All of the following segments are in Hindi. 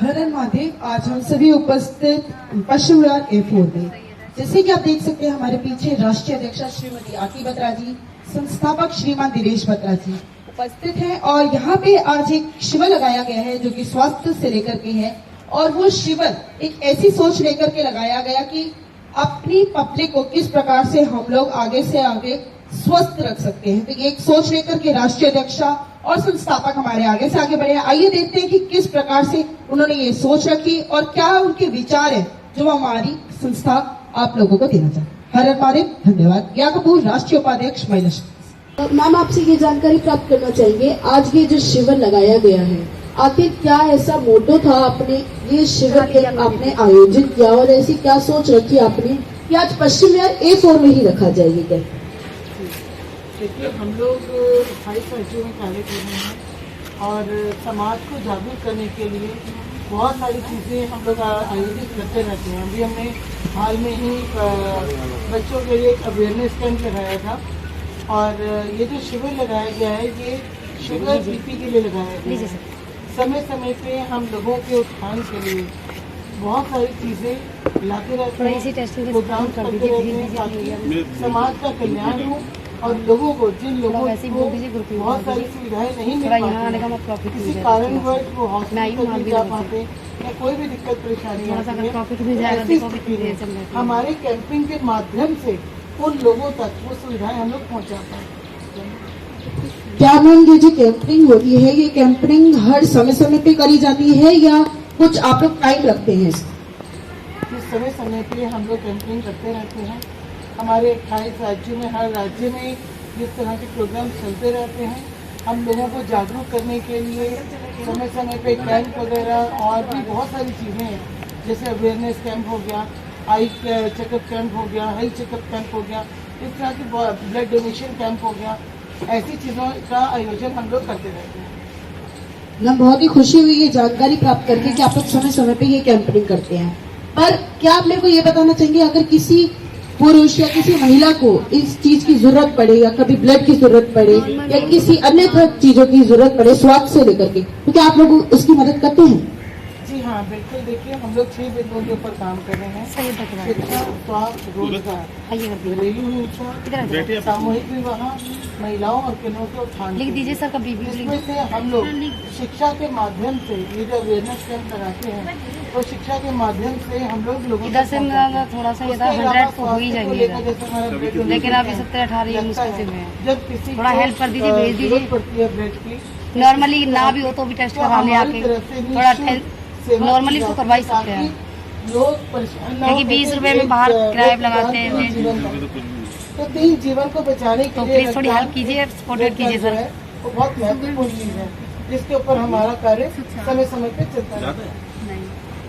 हर हर महादेव। आज हम सभी उपस्थित पश्चिम विहार A4 में, जैसे कि आप देख सकते हैं हमारे पीछे राष्ट्रीय अध्यक्षा श्रीमती आरती बत्रा जी, संस्थापक श्रीमान दिनेश बत्रा जी उपस्थित हैं। और यहाँ पे आज एक शिविर लगाया गया है जो कि स्वास्थ्य से लेकर के है, और वो शिविर एक ऐसी सोच लेकर के लगाया गया कि अपनी पब्लिक को किस प्रकार से हम लोग आगे से आगे स्वस्थ रख सकते हैं। तो एक सोच लेकर के राष्ट्रीय अध्यक्षा और संस्थापक हमारे आगे से आगे बढ़े। आइए देखते हैं कि किस प्रकार से उन्होंने ये सोच रखी और क्या उनके विचार है जो हमारी संस्था आप लोगों को देना चाहते हैं। हर हर महादेव। धन्यवाद। ज्ञा कपूर, राष्ट्रीय उपाध्यक्ष महिला शक्ति। मैम, आपसे ये जानकारी प्राप्त करना चाहेंगे, आज ये जो शिविर लगाया गया है, आखिर क्या ऐसा मोटो था आपने ये शिविर के आपने आयोजित किया, और ऐसी क्या सोच रखी आपने कि आज पश्चिम विहार A4 में ही रखा जाएगी? क्या देखिए, हम लोग 28 राज्यों में कार्य कर रहे हैं और समाज को जागरूक करने के लिए बहुत सारी चीज़ें हम लोग आयोजित करते रहते हैं। अभी हमने हाल में ही बच्चों के लिए एक अवेयरनेस कैंप लगाया था, और ये जो शिविर लगाया गया है ये शुगर BP के लिए लगाया गया है। समय समय पे हम लोगों के उत्थान के लिए बहुत सारी चीज़ें लाते रहते हैं, प्रोग्राम करते रहते हैं ताकि समाज का कल्याण हो और लोगों को, जिन लोगों को बहुत सारी सुविधाएं नहीं मिल पाती, किसी कारणवश वो हॉस्पिटल नहीं जा पाते या कोई भी दिक्कत परेशानी आती है, ऐसी स्थिति में हमारे कैंपिंग के माध्यम से उन लोगों तक वो सुविधाएं हम लोग पहुँचा पाते। क्या मैम, ये जो कैंपिंग होती है, ये कैंपिंग हर समय समय पे करी जाती है या कुछ आप लोग टाइम रखते हैं? समय समय पे हम लोग कैंपिंग करते रहते हैं। हमारे 28 राज्यों में, हर राज्य में जिस तरह के प्रोग्राम चलते रहते हैं, हम लोगों को जागरूक करने के लिए समय समय पे कैंप वगैरह और भी बहुत सारी चीज़ें हैं, जैसे अवेयरनेस कैंप हो गया, आई चेकअप कैंप हो गया, हेल्थ चेकअप कैंप हो गया, इस तरह की ब्लड डोनेशन कैंप हो गया, ऐसी चीज़ों का आयोजन हम लोग करते रहते हैं। मैम, बहुत ही खुशी हुई ये जानकारी प्राप्त करके कि आप लोग समय समय पे ये कैंपिंग करते हैं। पर क्या आप मेरे को ये बताना चाहेंगे, अगर किसी पुरुष या किसी महिला को इस चीज की जरूरत पड़े, या कभी ब्लड की जरूरत पड़े या किसी अन्य चीजों की जरूरत पड़े स्वास्थ्य से लेकर के, तो क्या आप लोग उसकी मदद करते हैं? जी हाँ, बिल्कुल। देखिए, हम लोग 6 बिंदुओं के ऊपर काम कर रहे हैं। शिक्षा, स्वास्थ्य, रोजगार, घरेलू हिंसा, सामूहिक विवाह, महिलाओं और किन्नरों के उत्थान। लिख दीजिए सर कभी भी। इसमें से हम लोग शिक्षा के माध्यम से ये जो अवेयरनेस कैंप लगाते हैं, तो शिक्षा के माध्यम से हम लोग लोगों इधर से थोड़ा सा 100 तो हो ही जाएंगे, लेकिन अभी 17-18 मुश्किल से हुए हैं। जब किसी थोड़ा हेल्प कर दीजिए, भेज दीजिए। पड़ती है ब्लड की, नॉर्मली ना भी हो तो भी टेस्ट कराने आके थोड़ा नॉर्मली तो करवा ही सकते हैं, लोग परेशान ना, क्योंकि 20 रुपए में बाहर किराया लगाते हैं। तो तीन जीवन को बचाने के तो लिए प्लीज थोड़ी हेल्प कीजिए, सपोर्ट कीजिए सर। वो बहुत महत्वपूर्ण चीज है जिसके ऊपर हमारा कार्य समय समय पे चलता रहता है।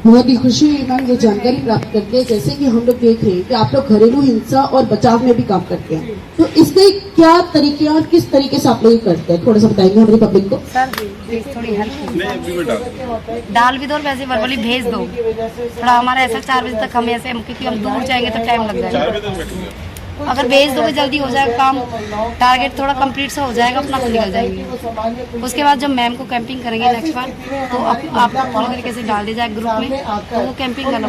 बहुत ही खुशी हुई मैम ये जानकारी प्राप्त करके। जैसे कि हम लोग देख रहे हैं कि आप लोग घरेलू हिंसा और बचाव में भी काम करते हैं, तो इसके क्या तरीके और किस तरीके से आप लोग करते हैं, थोड़ा सा बताएंगे हमारी पब्लिक को? सर प्लीज थोड़ी हेल्प डाल भी दो और वैसे वर्बली भेज दो। थोड़ा हमारा ऐसा 4 बजे तक, हम ऐसे क्योंकि हम दूर जाएंगे तो टाइम लग जाएगा। अगर भेज दोगे जल्दी हो जाएगा काम, टारगेट थोड़ा कंप्लीट सा हो जाएगा, अपना तो निकल जाएंगे। उसके बाद जब मैम को कैंपिंग करेंगे नेक्स्ट बार, तो आपको पूरी तरीके से डाल दिया जाए ग्रुप में, तो वो कैंपिंग करना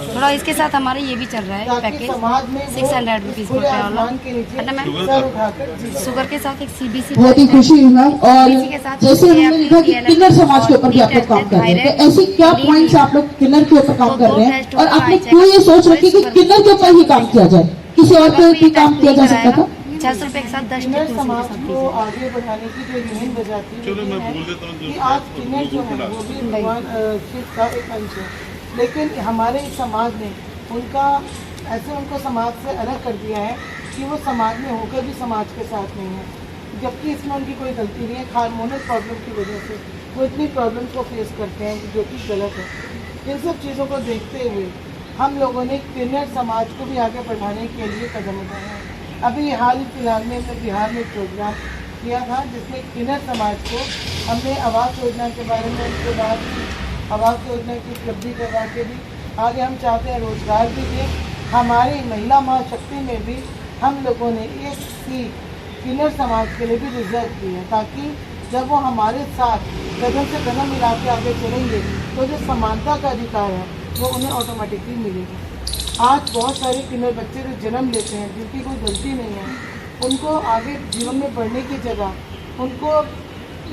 थोड़ा। इसके साथ हमारे ये भी चल रहा है पैकेज 600 रुपीज़ वाला है ना मैम, शुगर के साथ एक CBC। बहुत ही खुशी हुई मैम। और जैसे हमने देखा कि किन्नर समाज के ऊपर भी आप लोग काम कर रहे हैं, तो ऐसे क्या पॉइंट्स आप लोग किन्नर के ऊपर काम कर रहे हैं, और आपने क्यों ये सोच रखी कि किन्नर के ऊपर ही काम किया जाए, किसी और पे भी काम किया जा सकता था? 600 रुपए के साथ 10 किन्नर समाज को आगे बढ़ाने की जो मुहिम बजाती है कि आज किन्नर जो है वो भी भगवान शिव का एक अंश है, लेकिन हमारे इस समाज ने उनको समाज से अलग कर दिया है कि वो समाज में होकर भी समाज के साथ नहीं है, जबकि इसमें उनकी कोई गलती नहीं है। हार्मोनल प्रॉब्लम की वजह से वो इतनी प्रॉब्लम्स को फेस करते हैं जो कि गलत है। इन सब चीज़ों को देखते हुए हम लोगों ने किन्नर समाज को भी आगे बढ़ाने के लिए कदम उठाया है। अभी हाल फिलहाल में हमने बिहार में प्रोग्राम किया था जिसमें किन्नर समाज को हमने आवास योजना के बारे में उनके बाद आवास योजना की उपलब्धि करवा के भी आगे हम चाहते हैं रोजगार भी दें। हमारी महिला महाशक्ति में भी हम लोगों ने एक सीट किन्नर समाज के लिए भी रिजर्व की है, ताकि जब वो हमारे साथ कदम से कदम मिला के आगे चलेंगे तो जो समानता का अधिकार है वो उन्हें ऑटोमेटिकली मिलेगा। आज बहुत सारे किन्नर बच्चे जो जन्म लेते हैं जिनकी कोई गलती नहीं है, उनको आगे जीवन में बढ़ने की जगह उनको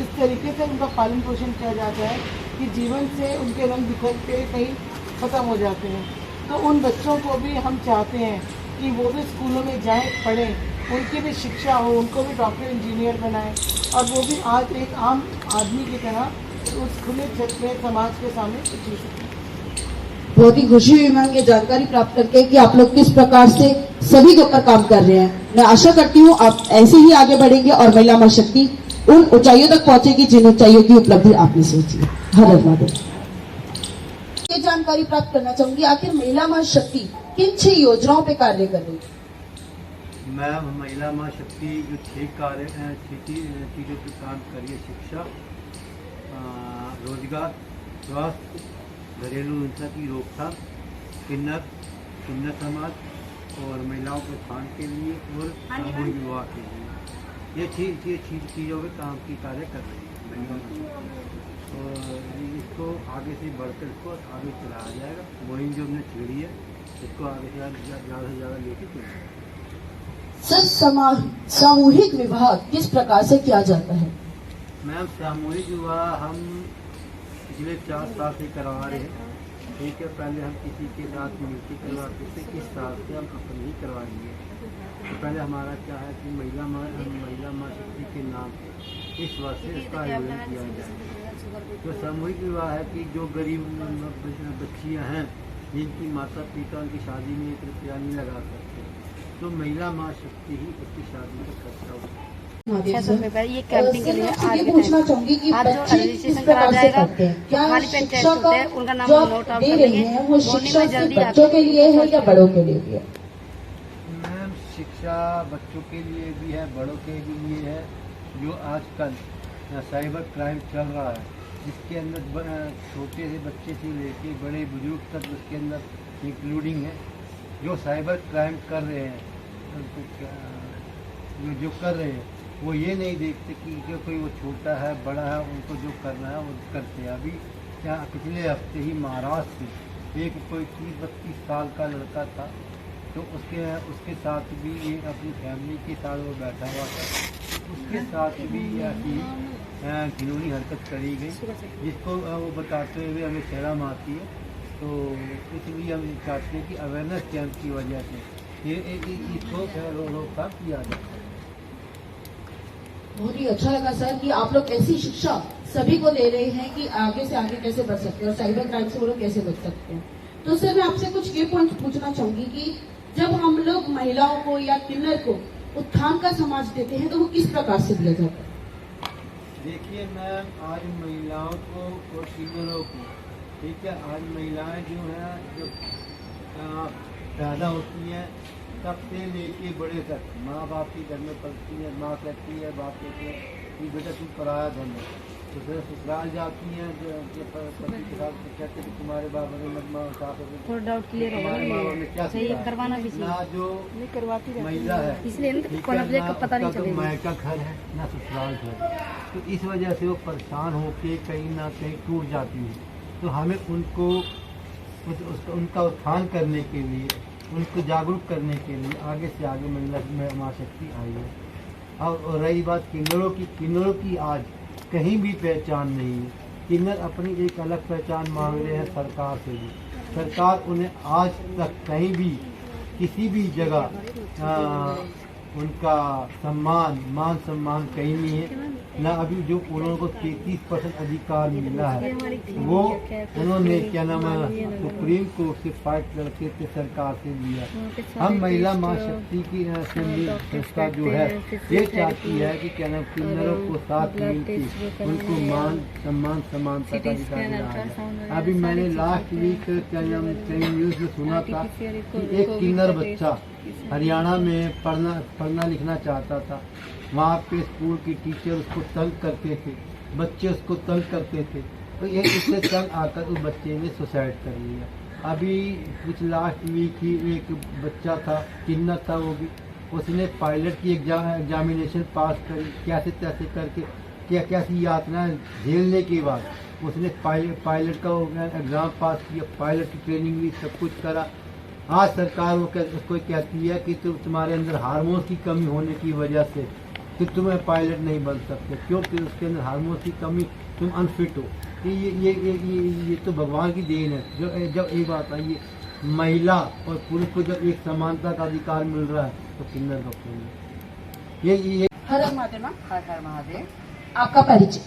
इस तरीके से उनका पालन पोषण किया जाता है कि जीवन से उनके रंग बिखर के कहीं ख़त्म हो जाते हैं। तो उन बच्चों को भी हम चाहते हैं कि वो भी स्कूलों में जाएं, पढ़ें, उनकी भी शिक्षा हो, उनको भी डॉक्टर इंजीनियर बनाएं और वो भी आज एक आम आदमी की तरह उस खुले छत में समाज के सामने जी सकें। बहुत ही खुशी हुई मैम ये जानकारी प्राप्त करके कि आप लोग किस प्रकार से सभी के ऊपर काम कर रहे हैं। मैं आशा करती हूँ आप ऐसे ही आगे बढ़ेंगे और महिला महाशक्ति उन ऊंचाइयों तक पहुंचेगी जिन ऊंचाइयों की उपलब्धि आपने सोची है। हर हर महादेव। ये जानकारी प्राप्त करना चाहूंगी, आखिर महिला महाशक्ति किन 6 योजनाओं पे कार्य कर रही है? मैम महिला महाशक्ति जो 6 कार्य चीज़ों पर काम करिए: शिक्षा, रोजगार, स्वास्थ्य, घरेलू हिंसा की रोकथाम, किन्नर समाज और महिलाओं के उत्थान के लिए और सामूहिक विवाह के लिए ये चीज़ों पे काम की कार्य कर रही है महिला महाशक्ति। और इसको आगे से बढ़कर इसको आगे चलाया जाएगा। मुहिम जो हमने छेड़ी है इसको आगे से ज़्यादा से ज़्यादा लेके चलेंगे। सर, सामूहिक विवाह किस प्रकार से किया जाता है? मैम सामूहिक विवाह हम पिछले 4 साल से करवा रहे हैं। ठीक है, पहले हम किसी के साथ मिलकर करवाते थे, इस साल से हम अपने ही करवाएंगे। तो पहले हमारा क्या है कि महिला महाशक्ति के नाम से इस वर्ष से इसका आयोजन किया जाए। तो सामूहिक विवाह है कि जो गरीब बच्चियां हैं जिनकी माता पिता उनकी शादी में 1 रुपया नहीं लगा सकते, तो महिला महाशक्ति ही उसकी शादी का खर्चा होगा। 600 रुपये पर ये कैंपिंग के लिए आज ये पूछना चाहूंगी कि आज जो बच्चे रजिस्ट्रेशन किस करा प्रकार से जाएगा, करते हैं? क्या खाली पेन टेस्ट शिक्षा होते हैं, का उनका नाम जो आप नोट आउट दे कर रहे लेंगे। हैं वो मॉर्निंग शिक्षा में सिर्फ जल्दी बच्चों के लिए है या बड़ों के लिए भी है? मैम शिक्षा बच्चों के लिए भी है, बड़ों के लिए है। जो आजकल साइबर क्राइम चल रहा है जिसके अंदर छोटे से बच्चे से लेके बड़े बुजुर्ग तक उसके अंदर इंक्लूडिंग है। जो साइबर क्राइम कर रहे हैं जो कर रहे हैं वो ये नहीं देखते कि जो कोई वो छोटा है बड़ा है, उनको जो करना है वो करते हैं। अभी क्या पिछले हफ्ते ही महाराष्ट्र से एक कोई 30-32 साल का लड़का था, तो उसके साथ भी ये अपनी फैमिली के साथ वो बैठा हुआ था, उसके साथ भी ऐसी घिनौनी हरकत करी गई जिसको वो बताते हुए हमें शर्म आती है। तो इसलिए हम चाहते हैं कि अवेयरनेस कैंप की वजह से ये इसको रोकथाम किया जाए। बहुत ही अच्छा लगा सर कि आप लोग ऐसी शिक्षा सभी को दे रहे हैं कि आगे से आगे कैसे बढ़ सकते हैं और साइबर क्राइम से वो लोग कैसे बच सकते हैं। तो सर मैं आपसे कुछ ये पॉइंट पूछना चाहूंगी कि जब हम लोग महिलाओं को या किन्नर को उत्थान का समाज देते हैं तो वो किस प्रकार से दिया जाता है? देखिए मैम, आज महिलाओं को और किन्नरों को, ठीक है, आज महिलाएं जो हैं जो पैदा होती हैं तब से लेके बड़े तक माँ बाप की घर में पलती है, माँ कहती है, बाप कहते हैं कि बेटा तुम पराया धन है, तो फिर ससुराल जाती हैं पति के साथ कहते हैं कि तुम्हारे बाबा ने मत थोड़ा डाउट क्लियर होगा ने क्या सही करवाना भी ना जो महिला है इसलिए पता नहीं चलेगा मायका घर है ना ससुराल घर, तो इस वजह से वो परेशान होके कहीं ना कहीं टूट जाती है। तो हमें उनका उत्थान करने के लिए, उनको जागरूक करने के लिए आगे से आगे महिला महाशक्ति आई है। और रही बात किन्नरों की आज कहीं भी पहचान नहीं है। किन्नर अपनी एक अलग पहचान मांग रहे हैं सरकार से भी। सरकार उन्हें आज तक कहीं भी किसी भी जगह उनका मान सम्मान कहीं नहीं है ना। अभी जो उन्होंने को 33% अधिकार मिला है वो उन्होंने क्या नाम है सुप्रीम कोर्ट से फाइट लड़के थे, सरकार से लिया। हम महिला महाशक्ति की संस्था जो है ये चाहती है कि क्या नाम किन्नरों को साथ मिलकर उनको मान सम्मान समानता का अधिकार दिया है। अभी मैंने लास्ट वीक क्या नाम न्यूज में सुना था कि एक किन्नर बच्चा हरियाणा में पढ़ना लिखना चाहता था। वहाँ पे स्कूल की टीचर उसको तंग करते थे, बच्चे उसको तंग करते थे, तो ये इससे तंग आकर उस बच्चे ने सुसाइड कर लिया। अभी कुछ लास्ट वीक ही एक बच्चा था, किन्नर था वो भी, उसने पायलट की एग्जामिनेशन पास करी कैसे तैसे करके, कैसी यातना झेलने के बाद उसने पायलट का एग्ज़ाम पास किया, पायलट की ट्रेनिंग ली, सब कुछ करा। आज सरकार उसको कहती है कि तुम्हारे अंदर हार्मोन्स की कमी होने की वजह से कि तुम्हें पायलट नहीं बन सकते, क्योंकि उसके अंदर हार्मोन्स की कमी, तुम अनफिट हो। ये तो भगवान की देन है। जब एक बात आई है, महिला और पुरुष को जब एक समानता का अधिकार मिल रहा है तो किन्नर का कौन है? ये हर हर महादेव मैम, हर हर महादेव। आपका परिचय।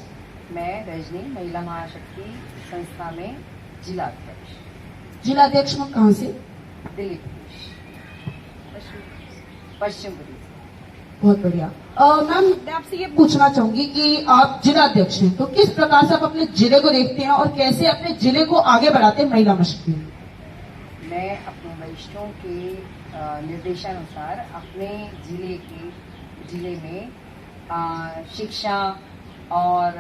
मैं रजनी महिला महाशक्ति संस्था में जिला अध्यक्ष, जिला अध्यक्ष में कहाँ से? दिल्ली प्रदेश, पश्चिम प्रदेश। बहुत बढ़िया। मैम मैं आपसे ये पूछना चाहूंगी कि आप जिला अध्यक्ष हैं, तो किस प्रकार से आप अपने जिले को देखते हैं और कैसे अपने जिले को आगे बढ़ाते हैं महिला मशक्ति में? मैं अपने वरिष्ठों के निर्देशानुसार अपने जिले में शिक्षा और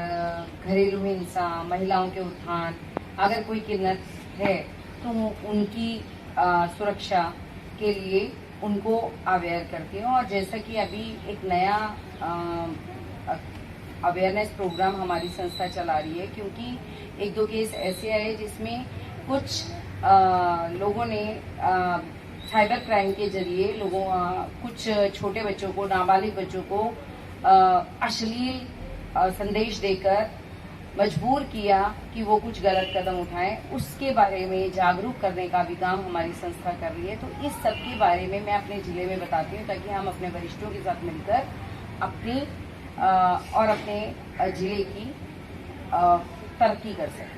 घरेलू हिंसा, महिलाओं के उत्थान, अगर कोई किन्नर है तो उनकी सुरक्षा के लिए उनको अवेयर करती हूँ। और जैसा कि अभी एक नया अवेयरनेस प्रोग्राम हमारी संस्था चला रही है, क्योंकि एक दो केस ऐसे आए जिसमें कुछ लोगों ने साइबर क्राइम के जरिए कुछ छोटे बच्चों को, नाबालिग बच्चों को अश्लील संदेश देकर मजबूर किया कि वो कुछ गलत कदम उठाएं। उसके बारे में जागरूक करने का भी काम हमारी संस्था कर रही है। तो इस सब के बारे में मैं अपने जिले में बताती हूँ, ताकि हम अपने वरिष्ठों के साथ मिलकर अपनी और अपने जिले की तरक्की कर सकें।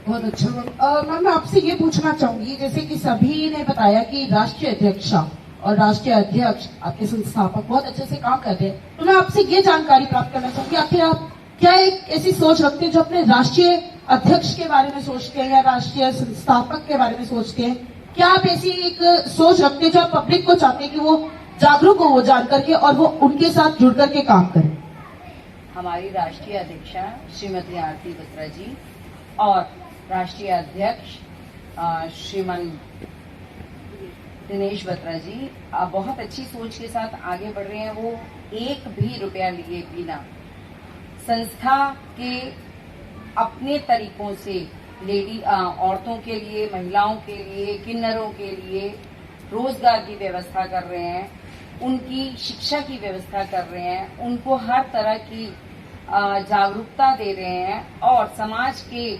बहुत अच्छा। मैम मैं आपसे ये पूछना चाहूंगी, जैसे कि सभी ने बताया कि राष्ट्रीय अध्यक्षा और राष्ट्रीय अध्यक्ष आपके संस्थापक बहुत अच्छे से काम कर रहे हैं, तो मैं आपसे ये जानकारी प्राप्त करना चाहूंगी, आखिर आप क्या एक ऐसी सोच रखते हैं जो अपने राष्ट्रीय अध्यक्ष के बारे में सोचते हैं या राष्ट्रीय संस्थापक के बारे में सोचते हैं? क्या आप ऐसी एक सोच रखते हैं जो आप पब्लिक को चाहते हैं कि वो जागरूक हो, वो जान करके और वो उनके साथ जुड़ करके काम करें? हमारी राष्ट्रीय अध्यक्षा श्रीमती आरती बत्रा जी और राष्ट्रीय अध्यक्ष श्रीमान दिनेश बत्रा जी बहुत अच्छी सोच के साथ आगे बढ़ रहे हैं। वो एक भी रुपया लिए बिना संस्था के अपने तरीकों से औरतों के लिए, महिलाओं के लिए, किन्नरों के लिए रोजगार की व्यवस्था कर रहे हैं, उनकी शिक्षा की व्यवस्था कर रहे हैं, उनको हर तरह की जागरूकता दे रहे हैं और समाज के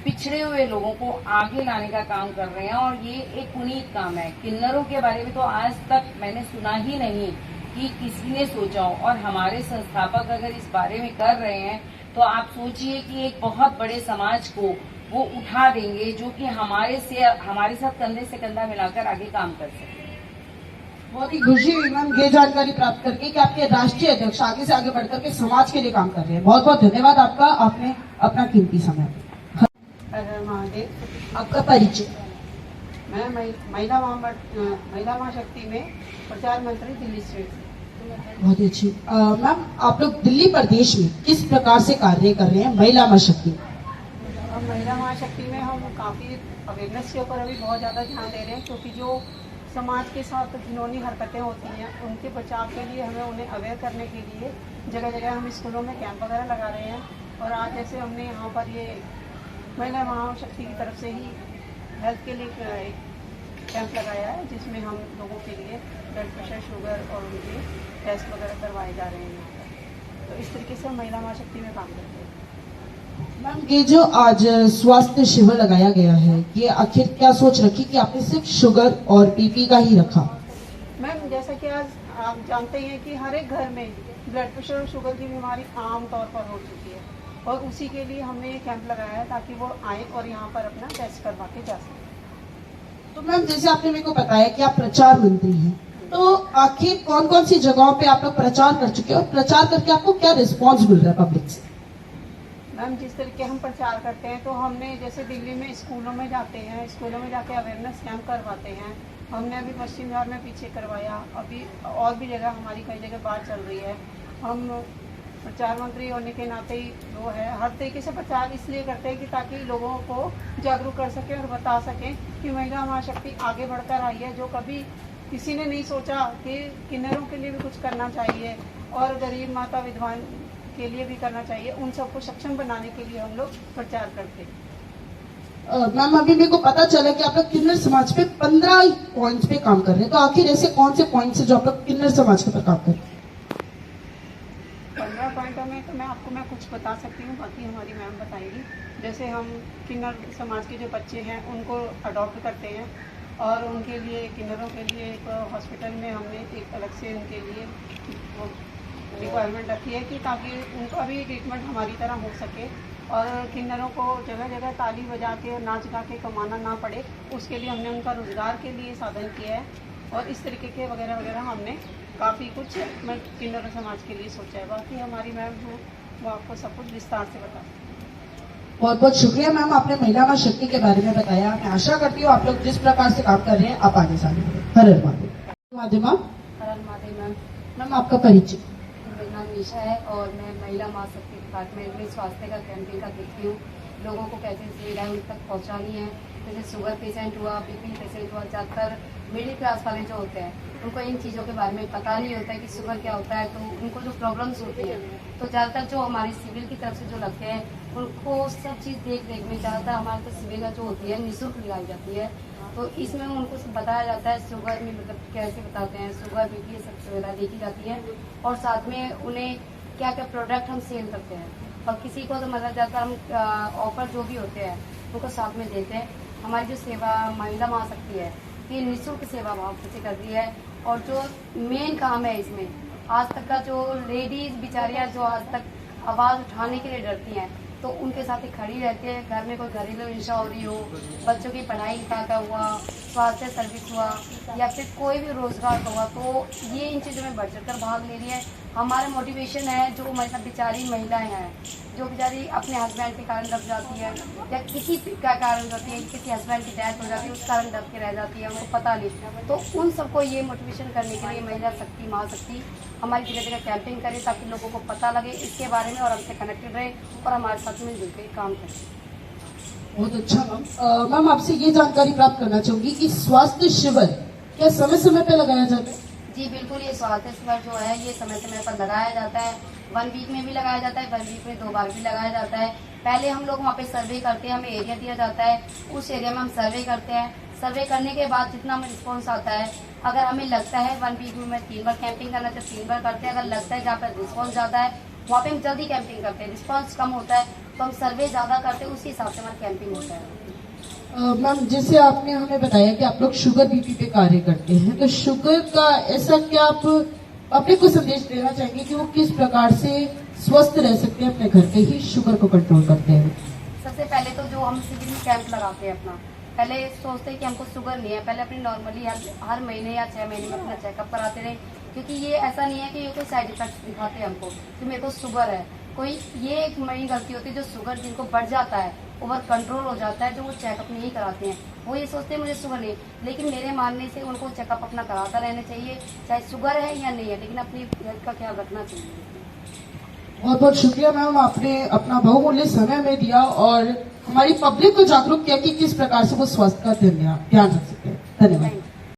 पिछड़े हुए लोगों को आगे लाने का काम कर रहे हैं। और ये एक पुनीत काम है। किन्नरों के बारे में तो आज तक मैंने सुना ही नहीं कि किसी ने सोचा हो, और हमारे संस्थापक अगर इस बारे में कर रहे हैं तो आप सोचिए कि एक बहुत बड़े समाज को वो उठा देंगे, जो कि हमारे साथ कंधे से कंधा मिलाकर आगे काम कर सके। बहुत ही खुशी हुई मैम ये जानकारी प्राप्त करके कि आपके राष्ट्रीय अध्यक्ष आगे से आगे बढ़कर के समाज के लिए काम कर रहे हैं। बहुत बहुत धन्यवाद आपका, आपने अपना कीमती समय। हर हर महादेव। आपका परिचय। मैं महिला महाशक्ति में प्रचार मंत्री दिल्ली से। बहुत ही अच्छी। मैम आप लोग दिल्ली प्रदेश में किस प्रकार से कार्य कर रहे हैं महिला महाशक्ति? अब महिला महाशक्ति में हम काफ़ी अवेयरनेस के ऊपर अभी बहुत ज़्यादा ध्यान दे रहे हैं, क्योंकि जो समाज के साथ घिनौनी हरकतें होती हैं उनके बचाव के लिए हमें उन्हें अवेयर करने के लिए जगह जगह हम स्कूलों में कैंप वगैरह लगा रहे हैं। और आज जैसे हमने यहाँ पर ये महिला महाशक्ति की तरफ से ही हेल्थ के लिए एक कैंप लगाया है, जिसमें हम लोगों के लिए ब्लड प्रेशर, शुगर और उनके टेस्ट वगैरह करवाए जा रहे हैं यहाँ पर। तो इस तरीके से हम महिला महाशक्ति में काम करते हैं। मैम ये जो आज स्वास्थ्य शिविर लगाया गया है, ये आखिर क्या सोच रखी कि आपने सिर्फ शुगर और बीपी का ही रखा? मैम जैसा कि आज आप जानते हैं कि हर एक घर में ब्लड प्रेशर और शुगर की बीमारी आम तौर पर हो चुकी है, और उसी के लिए हमने ये कैंप लगाया है ताकि वो आए और यहाँ पर अपना टेस्ट करवा के जा सकें। तो मैम जैसे आपने मेरे को बताया कि आप प्रचार मंत्री हैं, तो आखिर कौन कौन सी जगहों पे आप लोग प्रचार कर चुके हैं और प्रचार करके आपको क्या रिस्पॉन्स मिल रहा है पब्लिक से? मैम जिस तरीके हम प्रचार करते हैं, तो हमने जैसे दिल्ली में स्कूलों में जाते हैं, स्कूलों में जाके अवेयरनेस कैंप करवाते हैं। हमने अभी पश्चिम बिहार में पीछे करवाया, अभी और भी जगह हमारी कई जगह बात चल रही है। हम प्रचार मंत्री होने के नाते ही वो है, हर तरीके से प्रचार इसलिए करते हैं कि ताकि लोगों को जागरूक कर सकें और बता सकें कि महिला महाशक्ति आगे बढ़कर आई है, जो कभी किसी ने नहीं सोचा कि किन्नरों के लिए भी कुछ करना चाहिए और गरीब माता विधवाओं के लिए भी करना चाहिए, उन सबको सक्षम बनाने के लिए हम लोग प्रचार करते हैं। मैम अभी मेरे को पता चला कि आप लोग किन्नर समाज पे 15 पॉइंट्स पे काम कर रहे हैं, तो आखिर ऐसे कौन से पॉइंट्स है जो आप लोग किन्नर समाज के ऊपर काम कर रहे हैं? 15 पॉइंटों में तो मैं कुछ बता सकती हूँ, बाकी हमारी मैम बताएंगी। जैसे हम किन्नर समाज के जो बच्चे हैं उनको अडॉप्ट करते हैं और उनके लिए किन्नरों के लिए एक हॉस्पिटल में हमने एक अलग से उनके लिए वो रिक्वायरमेंट रखी है कि ताकि उनका भी ट्रीटमेंट हमारी तरह हो सके और किन्नरों को जगह जगह ताली बजा के और नाच गा के कमाना ना पड़े, उसके लिए हमने उनका रोज़गार के लिए साधन किया है और इस तरीके के वगैरह वगैरह हमने काफ़ी कुछ किन्नर समाज के लिए सोचा है। बाकी हमारी मैम हैं वो आपको सब कुछ विस्तार से बता सकते हैं। बहुत बहुत शुक्रिया मैम, आपने महिला माँ शक्ति के बारे में बताया। मैं आशा करती हूँ आप लोग जिस प्रकार से काम कर रहे हैं आप आगे साथ बढ़ें। हर हर महादेव। महादेव मैम, हर महादेव मैम। मैम आपका परिचय। मेरा नाम निशा है और मैं महिला माँ शक्ति डिपार्टमेंट में स्वास्थ्य का कैंपिंग का देखती हूँ। लोगों को कैसे सुविधाएं उन तक पहुँचानी है। जैसे शुगर पेशेंट हुआ, बीपी पेशेंट हुआ, ज़्यादातर मिडिल क्लास वाले जो होते हैं उनको इन चीज़ों के बारे में पता नहीं होता है कि शुगर क्या होता है, तो उनको जो प्रॉब्लम्स होती हैं तो ज़्यादातर जो हमारी सिविल की तरफ से जो लगते हैं उनको सब चीज़ देख में ज़्यादातर हमारे तो सिविल जो होती है निःशुल्क लगाई जाती है। तो इसमें उनको बताया जाता है शुगर में मतलब कैसे बताते हैं, शुगर बीपी सब सुविधा देखी जाती है और साथ में उन्हें क्या क्या प्रोडक्ट हम सेल करते हैं और किसी को तो मतलब ज़्यादातर हम ऑफर जो भी होते हैं उनको साथ में देते हैं। हमारी जो सेवा महिला माँ शक्ति है ये निःशुल्क सेवा भाव से करती है और जो मेन काम है इसमें आज तक का जो लेडीज बेचारियाँ जो आज तक आवाज़ उठाने के लिए डरती हैं तो उनके साथ ही खड़ी रहती है। घर में कोई घरेलू हिंसा हो रही हो, बच्चों की पढ़ाई का हुआ, स्वास्थ्य सर्विस हुआ या फिर कोई भी रोजगार का हुआ, तो ये इन चीज़ों में बढ़ चढ़कर भाग ले रही है। हमारा मोटिवेशन है जो मतलब बेचारी महिलाएं हैं जो बेचारी अपने हस्बैंड के कारण दब जाती है या किसी का कारण होती है, किसी हस्बैंड की डेथ हो जाती है उस कारण दब के रह जाती है, उनको पता नहीं, तो उन सबको ये मोटिवेशन करने के लिए महिला शक्ति माँ शक्ति हमारी जगह जगह कैंपिंग करे ताकि लोगों को पता लगे इसके बारे में और हमसे कनेक्टेड रहे और हमारे साथ मिलजुल के काम करें। बहुत अच्छा मैम। मैम आपसे ये जानकारी प्राप्त करना चाहूंगी कि स्वास्थ्य शिविर क्या समय समय पे लगाया जाता है? जी बिल्कुल, ये स्वास्थ्य शिविर जो है ये समय समय पर लगाया जाता है। 1 वीक में भी लगाया जाता है, 1 वीक में 2 बार भी लगाया जाता है। पहले हम लोग वहाँ पे सर्वे करते हैं, हमें एरिया दिया जाता है, उस एरिया में हम सर्वे करते हैं। सर्वे करने के बाद जितना हमें रिस्पॉन्स आता है, अगर हमें लगता है 1 वीक में 3 बार कैंपिंग करना चाहिए 3 बार करते हैं। अगर लगता है जहाँ पर रिस्पॉन्स ज़्यादा है वहाँ पे हम जल्दी कैंपिंग करते हैं, रिस्पॉन्स कम होता है तो हम सर्वे ज़्यादा करते हैं, उसी हिसाब से हमारा कैंपिंग होता है। मैम जैसे आपने हमें बताया कि आप लोग शुगर बीपी पे कार्य करते हैं, तो शुगर का ऐसा क्या आप अपने को संदेश देना चाहेंगे कि वो किस प्रकार से स्वस्थ रह सकते हैं अपने घर पे ही शुगर को कंट्रोल करते हैं? सबसे पहले तो जो हम सिविल में कैंप लगाते हैं अपना, पहले सोचते हैं कि हमको शुगर नहीं है, पहले अपनी नॉर्मली हर महीने या 6 महीने में अपना चेकअप कराते रहे, क्योंकि ये ऐसा नहीं है कि ये कोई साइड इफेक्ट दिखाते हैं हमको कि मेरे को शुगर है। कोई ये एक बड़ी गलती होती है जो शुगर जिनको बढ़ जाता है, ओवर कंट्रोल हो जाता है, जो वो चेकअप नहीं कराते हैं, वो ये सोचते हैं मुझे शुगर नहीं, लेकिन मेरे मानने से उनको चेकअप अपना कराता रहना चाहिए, चाहे शुगर है या नहीं है, लेकिन अपनी हेल्थ का ख्याल रखना चाहिए। बहुत बहुत शुक्रिया मैम, आपने अपना बहुमूल्य समय में दिया और हमारी पब्लिक को जागरूक किया कि किस प्रकार से वो स्वास्थ्य का ध्यान रख सकते हैं। धन्यवाद।